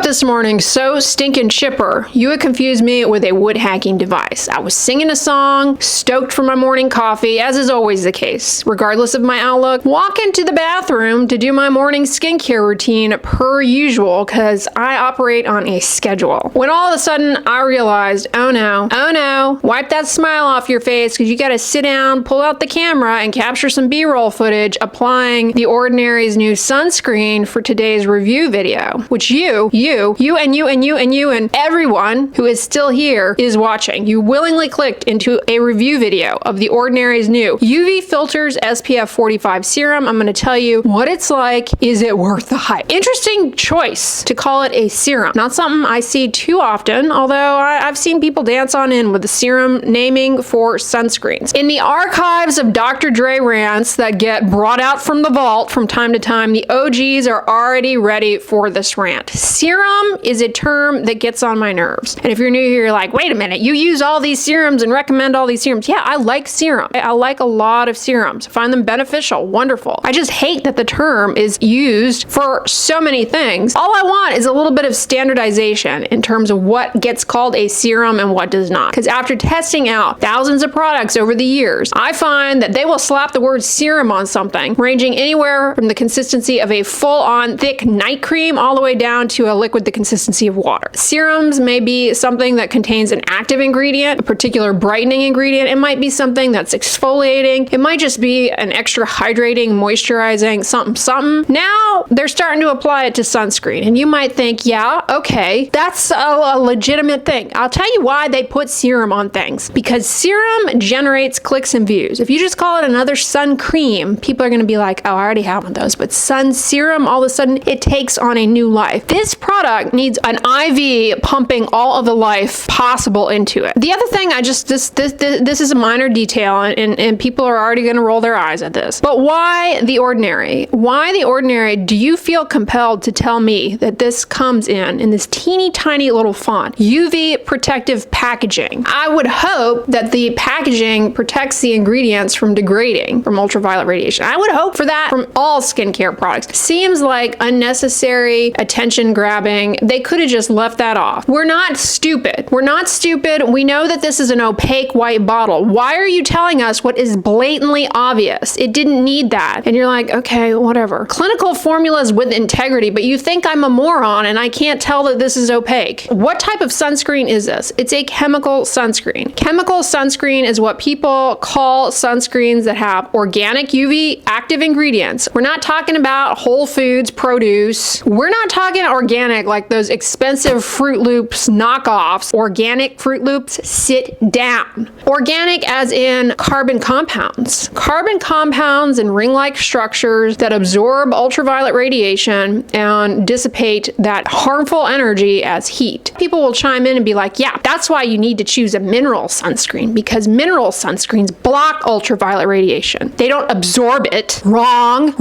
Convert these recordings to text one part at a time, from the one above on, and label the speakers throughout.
Speaker 1: up this morning so stinking chipper, you would confuse me with a wood hacking device. I was singing a song, stoked for my morning coffee, as is always the case, regardless of my outlook. Walk into the bathroom to do my morning skincare routine per usual, because I operate on a schedule. When all of a sudden I realized, oh no, wipe that smile off your face, because you gotta sit down, pull out the camera, and capture some B-roll footage applying The Ordinary's new sunscreen for today's review video, which you and everyone who is still here is watching. You willingly clicked into a review video of The Ordinary's new UV Filters SPF 45 serum. I'm gonna tell you what it's like. Is it worth the hype? Interesting choice to call it a serum. Not something I see too often, although I've seen people dance on in with the serum naming for sunscreens. In the archives of Dr. Dray rants that get brought out from the vault from time to time, the OGs are already ready for this rant. Serum is a term that gets on my nerves. And if you're new here, you're like, wait a minute, you use all these serums and recommend all these serums. Yeah, I like serum. I like a lot of serums. I find them beneficial, wonderful. I just hate that the term is used for so many things. All I want is a little bit of standardization in terms of what gets called a serum and what does not. Because after testing out thousands of products over the years, I find that they will slap the word serum on something, ranging anywhere from the consistency of a full-on thick night cream all the way down to a liquid the consistency of water. Serums may be something that contains an active ingredient, a particular brightening ingredient. It might be something that's exfoliating. It might just be an extra hydrating, moisturizing, something. Now they're starting to apply it to sunscreen. And you might think, yeah, okay, that's a legitimate thing. I'll tell you why they put serum on things. Because serum generates clicks and views. If you just call it another sun cream, people are going to be like, oh, I already have one of those. But sun serum, all of a sudden, it takes on a new life. This product needs an IV pumping all of the life possible into it. The other thing, this is a minor detail, and people are already going to roll their eyes at this. But why The Ordinary? Why The Ordinary? Do you feel compelled to tell me that this comes in this teeny tiny little font? UV protective packaging. I would hope that the packaging protects the ingredients from degrading from ultraviolet radiation. I would hope for that from all skincare products. Seems like unnecessary attention grabbing. They could have just left that off. We're not stupid. We're not stupid. We know that this is an opaque white bottle. Why are you telling us what is blatantly obvious? It didn't need that. And you're like, okay, whatever. Clinical formulas with integrity, but you think I'm a moron and I can't tell that this is opaque. What type of sunscreen is this? It's a chemical sunscreen. Chemical sunscreen is what people call sunscreens that have organic UV active ingredients. We're not talking about Whole Foods produce. We're not talking organic like those expensive Fruit Loops knockoffs. Organic Fruit Loops, sit down. Organic as in carbon compounds. Carbon compounds and ring-like structures that absorb ultraviolet radiation and dissipate that harmful energy as heat. People will chime in and be like, yeah, that's why you need to choose a mineral sunscreen, because mineral sunscreens block ultraviolet radiation. They don't absorb it. Wrong.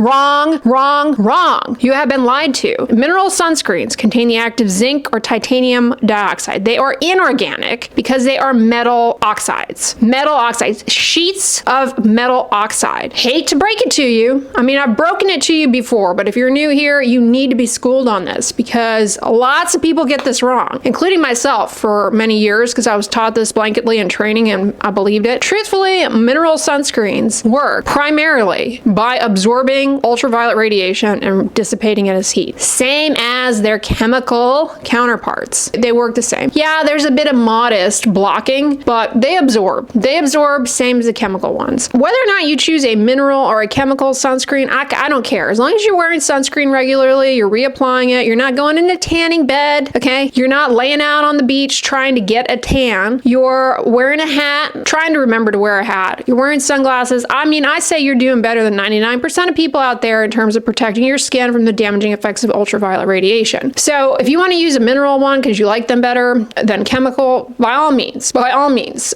Speaker 1: You have been lied to. Mineral sunscreens contain the active zinc or titanium dioxide. They are inorganic because they are metal oxides. Metal oxides. Sheets of metal oxide. Hate to break it to you. I mean, I've broken it to you before, but if you're new here, you need to be schooled on this, because lots of people get this wrong, including myself for many years, because I was taught this blanketly in training and I believed it. Truthfully, mineral sunscreens work primarily by absorbing ultraviolet radiation and dissipating it as heat. Same as their chemical counterparts. They work the same. Yeah, there's a bit of modest blocking, but they absorb. They absorb same as the chemical ones. Whether or not you choose a mineral or a chemical sunscreen, I don't care. As long as you're wearing sunscreen regularly, you're reapplying it, you're not going into tanning bed, okay? You're not laying out on the beach trying to get a tan. You're wearing a hat, trying to remember to wear a hat. You're wearing sunglasses. I mean, I say you're doing better than 99% of people out there in terms of protecting your skin from the damaging effects of ultraviolet radiation. So if you want to use a mineral one because you like them better than chemical, by all means.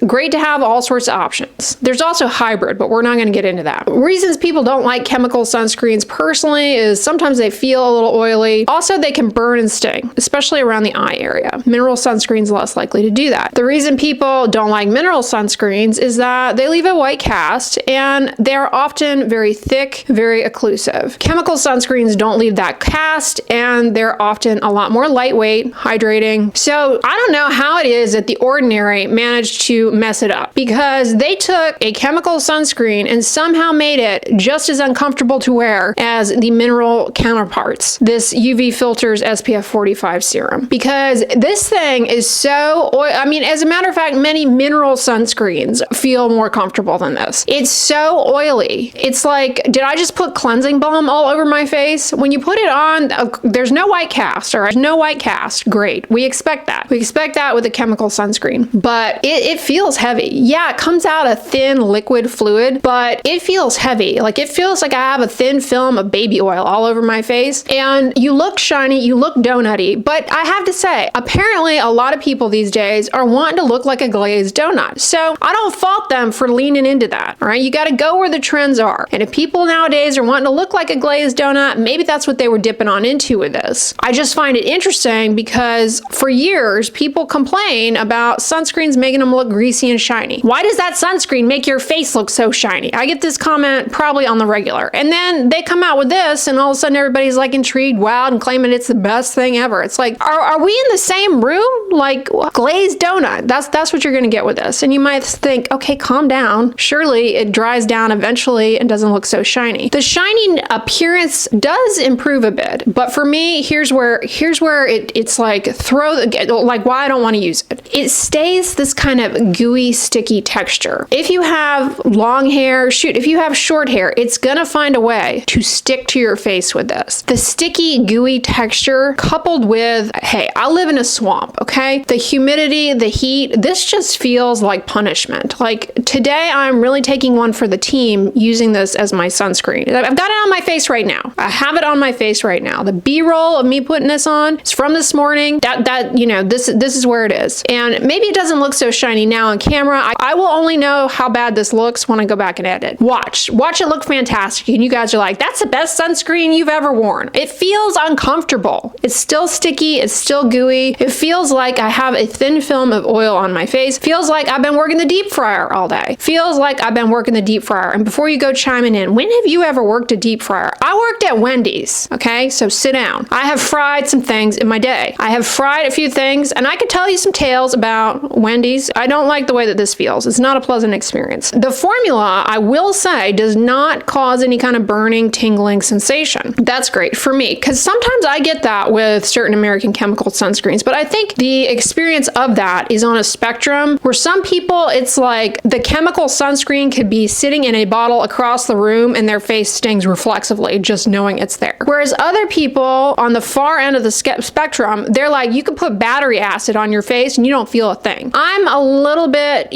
Speaker 1: Great to have all sorts of options. There's also hybrid, but we're not going to get into that. Reasons people don't like chemical sunscreens personally is sometimes they feel a little oily. Also, they can burn and sting, especially around the eye area. Mineral sunscreens less likely to do that. The reason people don't like mineral sunscreens is that they leave a white cast and they're often very thick, very occlusive. Chemical sunscreens don't leave that cast and they're often and a lot more lightweight, hydrating. So I don't know how it is that The Ordinary managed to mess it up, because they took a chemical sunscreen and somehow made it just as uncomfortable to wear as the mineral counterparts, this UV Filters SPF 45 serum. Because this thing is so oil. I mean, as a matter of fact, many mineral sunscreens feel more comfortable than this. It's so oily. It's like, did I just put cleansing balm all over my face? When you put it on, there's no white cast, all right? No white cast. Great. We expect that. We expect that with a chemical sunscreen. But it feels heavy. Yeah, it comes out a thin liquid fluid, but it feels heavy. Like, it feels like I have a thin film of baby oil all over my face. And you look shiny, you look donutty. But I have to say, apparently a lot of people these days are wanting to look like a glazed donut. So I don't fault them for leaning into that. All right, you got to go where the trends are. And if people nowadays are wanting to look like a glazed donut, maybe that's what they were dipping on into with this. I just find it interesting because for years, people complain about sunscreens making them look greasy and shiny. Why does that sunscreen make your face look so shiny? I get this comment probably on the regular. And then they come out with this and all of a sudden everybody's like intrigued, wowed, and claiming it's the best thing ever. It's like, are we in the same room? Like, glazed donut. That's what you're going to get with this. And you might think, okay, calm down. Surely it dries down eventually and doesn't look so shiny. The shining appearance does improve a bit, but for me, here's where it's like like why I don't want to use it. It stays this kind of gooey, sticky texture. If you have long hair, if you have short hair, it's gonna find a way to stick to your face with this. The sticky, gooey texture coupled with, hey, I live in a swamp, okay? The humidity, the heat, this just feels like punishment. Like, today I'm really taking one for the team using this as my sunscreen. I've got it on my face right now. I have it on my face right now. The B-roll of me putting this on is from this morning. This is where it is. And maybe it doesn't look so shiny now on camera. I will only know how bad this looks when I go back and edit. Watch it look fantastic. And you guys are like, that's the best sunscreen you've ever worn. It feels uncomfortable. It's still sticky. It's still gooey. It feels like I have a thin film of oil on my face. Feels like I've been working the deep fryer all day. Feels like I've been working the deep fryer. And before you go chiming in, when have you ever worked a deep fryer? I worked at Wendy's, okay? So sit down. I have fried some things in my day. I have fried a few things, and I could tell you some tales about Wendy's. I don't like the way that this feels. It's not a pleasant experience. The formula, I will say, does not cause any kind of burning, tingling sensation. That's great for me, because sometimes I get that with certain American Chemical sunscreens, but I think the experience of that is on a spectrum where some people, it's like the chemical sunscreen could be sitting in a bottle across the room and their face stings reflexively just knowing it's there. Whereas other people on the far end of the spectrum, they're like, you can put battery acid on your face and you don't feel a thing. I'm a little bit,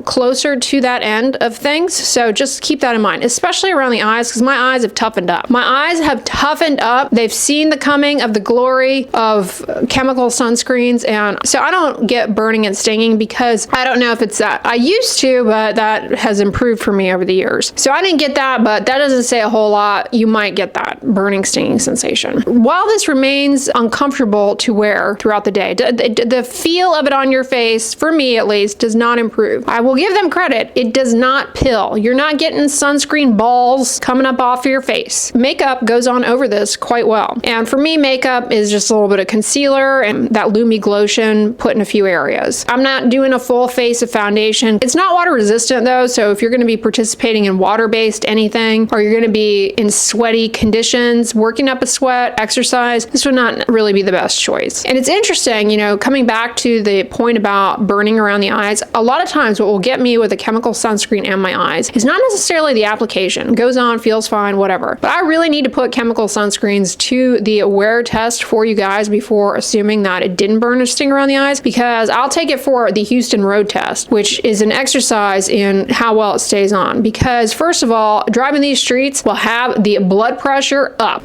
Speaker 1: closer to that end of things. So just keep that in mind, especially around the eyes, because my eyes have toughened up. My eyes have toughened up. They've seen the coming of the glory of chemical sunscreens. And so I don't get burning and stinging because I don't know if it's that. I used to, but that has improved for me over the years. So I didn't get that, but that doesn't say a whole lot. You might get that burning, stinging sensation. While this remains uncomfortable to wear throughout the day, the feel of it on your face, for me at least, does not improve. I will give them credit. It does not pill. You're not getting sunscreen balls coming up off of your face. Makeup goes on over this quite well. And for me, makeup is just a little bit of concealer and that Lumi Glotion put in a few areas. I'm not doing a full face of foundation. It's not water resistant though, so if you're going to be participating in water-based anything, or you're going to be in sweaty conditions, working up a sweat, exercise, this would not really be the best choice. And it's interesting, coming back to the point about burning around the eyes, a lot of times what will get me with a chemical sunscreen and my eyes is not necessarily the application. Goes on, feels fine, whatever. But I really need to put chemical sunscreens to the aware test for you guys before assuming that it didn't burn or sting around the eyes, because I'll take it for the Houston road test, which is an exercise in how well it stays on. Because first of all, driving these streets will have the blood pressure up.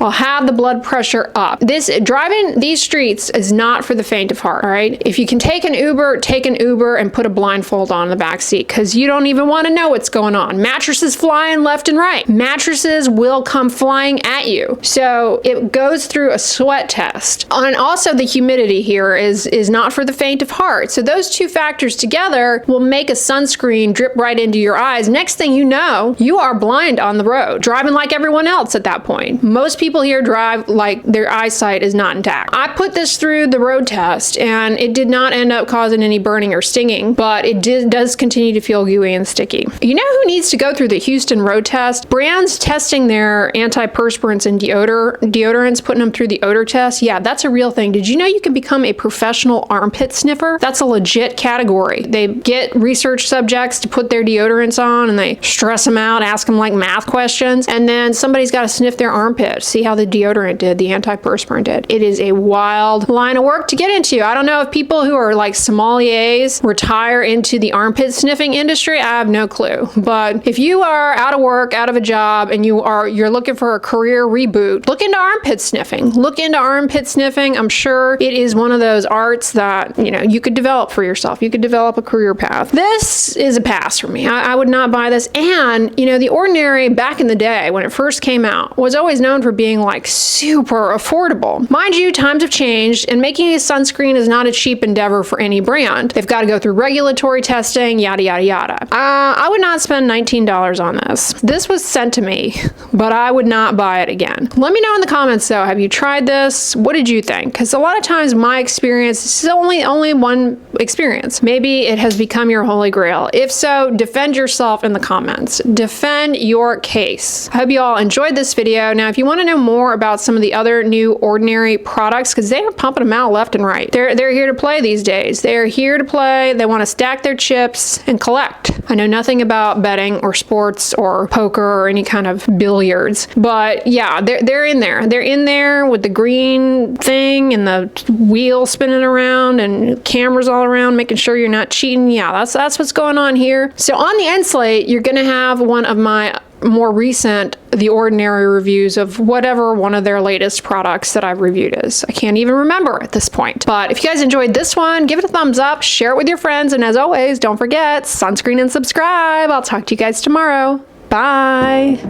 Speaker 1: Driving these streets is not for the faint of heart, all right? If you can take an Uber and put a blindfold on in the back seat, because you don't even want to know what's going on. Mattresses flying left and right. Mattresses will come flying at you. So it goes through a sweat test. And also the humidity here is not for the faint of heart. So those two factors together will make a sunscreen drip right into your eyes. Next thing you know, you are blind on the road, driving like everyone else at that point. Most people here drive like their eyesight is not intact. I put this through the road test and it did not end up causing any burning or stinging, but it does continue to feel gooey and sticky. You know who needs to go through the Houston road test? Brands testing their antiperspirants and deodorants, putting them through the odor test. Yeah, that's a real thing. Did you know you can become a professional armpit sniffer? That's a legit category. They get research subjects to put their deodorants on and they stress them out, ask them like math questions, and then somebody's got to sniff their armpit, see how the deodorant did, the antiperspirant did. It is a wild line of work to get into. I don't know if people who are like sommeliers retire into the armpit sniffing industry. I have no clue. But if you are out of work, out of a job, and you're looking for a career reboot, look into armpit sniffing. Look into armpit sniffing. I'm sure it is one of those arts that, you know, you could develop for yourself. You could develop a career path. This is a pass for me. I would not buy this. And, you know, The Ordinary back in the day when it first came out was always known for being like super affordable. Mind you, times have changed and making a sunscreen is not a cheap endeavor for any brand. They've got to go through regulatory testing, yada, yada, yada. I would not spend $19 on this. This was sent to me, but I would not buy it again. Let me know in the comments though, have you tried this? What did you think? Because a lot of times my experience is only one experience. Maybe it has become your holy grail. If so, defend yourself in the comments. Defend your case. I hope you all enjoyed this video. Now, if you want to know more about some of the other new Ordinary products, because they are pumping them out left and right. They're here to play these days. They're here to play. They want to stack their chips and collect. I know nothing about betting or sports or poker or any kind of billiards, but yeah, they're in there. They're in there with the green thing and the wheel spinning around and cameras all around, making sure you're not cheating. Yeah, that's what's going on here. So on the end slate, you're gonna have one of my more recent The Ordinary reviews of whatever one of their latest products that I've reviewed is. I can't even remember at this point. But if you guys enjoyed this one, give it a thumbs up, share it with your friends, and as always, don't forget, sunscreen and subscribe. I'll talk to you guys tomorrow. Bye.